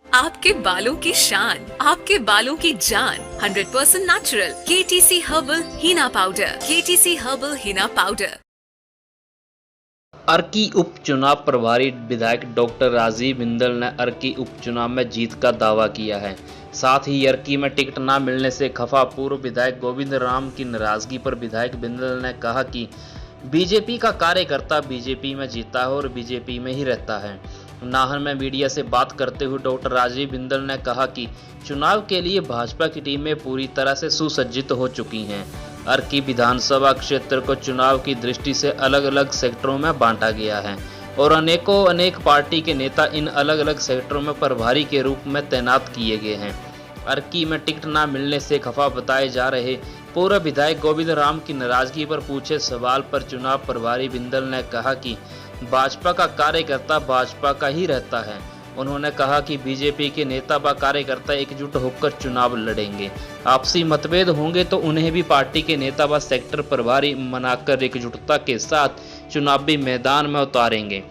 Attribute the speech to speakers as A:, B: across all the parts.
A: आपके बालों की शान, आपके बालों की जान, 100% नेचुरल KTC हर्बल हीना पाउडर। KTC हर्बल हीना पाउडर।
B: अर्की उपचुनाव प्रभारी विधायक डॉक्टर राजीव बिंदल ने अर्की उपचुनाव में जीत का दावा किया है। साथ ही अर्की में टिकट न मिलने से खफा पूर्व विधायक गोविंद राम की नाराजगी पर विधायक बिंदल ने कहा कि बीजेपी का कार्यकर्ता बीजेपी में जीता है और बीजेपी में ही रहता है। नाहन में मीडिया से बात करते हुए डॉक्टर राजीव बिंदल ने कहा कि चुनाव के लिए भाजपा की टीमें पूरी तरह से सुसज्जित हो चुकी हैं। अर्की विधानसभा क्षेत्र को चुनाव की दृष्टि से अलग अलग सेक्टरों में बांटा गया है और अनेक पार्टी के नेता इन अलग अलग सेक्टरों में प्रभारी के रूप में तैनात किए गए हैं। अर्की में टिकट न मिलने से खफा बताए जा रहे पूर्व विधायक गोविंद राम की नाराजगी पर पूछे सवाल पर चुनाव प्रभारी बिंदल ने कहा कि भाजपा का कार्यकर्ता भाजपा का ही रहता है। उन्होंने कहा कि बीजेपी के नेता व कार्यकर्ता एकजुट होकर चुनाव लड़ेंगे। आपसी मतभेद होंगे तो उन्हें भी पार्टी के नेता व सेक्टर प्रभारी मनाकर एकजुटता के साथ चुनावी मैदान में उतारेंगे।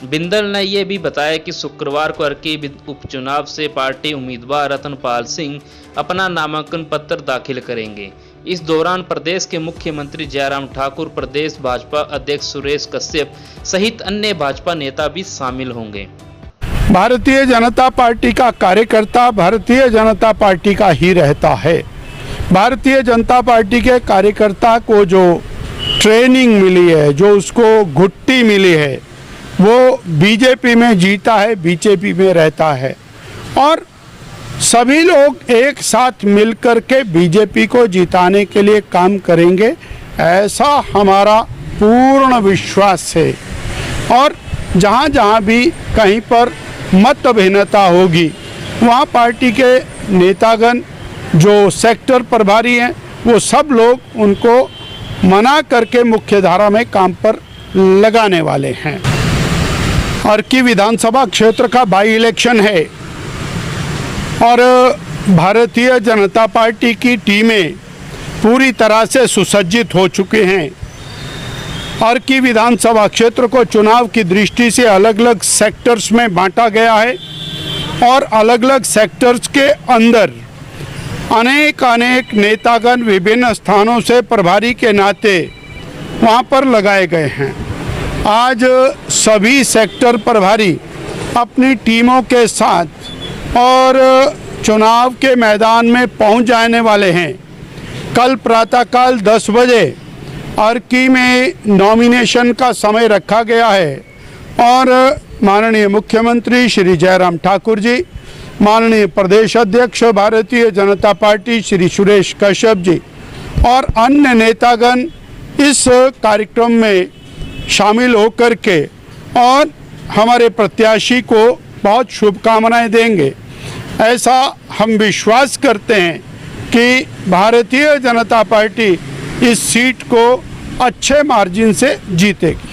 B: बिंदल ने यह भी बताया कि शुक्रवार को अर्की उपचुनाव से पार्टी उम्मीदवार रतनपाल सिंह अपना नामांकन पत्र दाखिल करेंगे। इस दौरान प्रदेश के मुख्यमंत्री जयराम ठाकुर, प्रदेश भाजपा अध्यक्ष सुरेश कश्यप सहित अन्य भाजपा नेता भी शामिल होंगे।
C: भारतीय जनता पार्टी का कार्यकर्ता भारतीय जनता पार्टी का ही रहता है। भारतीय जनता पार्टी के कार्यकर्ता को जो ट्रेनिंग मिली है, जो उसको घुट्टी मिली है, वो बीजेपी में जीता है, बीजेपी में रहता है और सभी लोग एक साथ मिलकर के बीजेपी को जिताने के लिए काम करेंगे, ऐसा हमारा पूर्ण विश्वास है। और जहाँ जहाँ भी कहीं पर मत भिन्नता होगी वहाँ पार्टी के नेतागण जो सेक्टर प्रभारी हैं वो सब लोग उनको मना करके मुख्य धारा में काम पर लगाने वाले हैं। अर्की विधानसभा क्षेत्र का बाई इलेक्शन है और भारतीय जनता पार्टी की टीमें पूरी तरह से सुसज्जित हो चुके हैं। अर्की विधानसभा क्षेत्र को चुनाव की दृष्टि से अलग अलग सेक्टर्स में बांटा गया है और अलग अलग सेक्टर्स के अंदर अनेक नेतागण विभिन्न स्थानों से प्रभारी के नाते वहां पर लगाए गए हैं। आज सभी सेक्टर प्रभारी अपनी टीमों के साथ और चुनाव के मैदान में पहुंच जाने वाले हैं। कल प्रातःकाल 10 बजे अर्की में नॉमिनेशन का समय रखा गया है और माननीय मुख्यमंत्री श्री जयराम ठाकुर जी, माननीय प्रदेश अध्यक्ष भारतीय जनता पार्टी श्री सुरेश कश्यप जी और अन्य नेतागण इस कार्यक्रम में शामिल होकर के और हमारे प्रत्याशी को बहुत शुभकामनाएं देंगे। ऐसा हम विश्वास करते हैं कि भारतीय जनता पार्टी इस सीट को अच्छे मार्जिन से जीतेगी।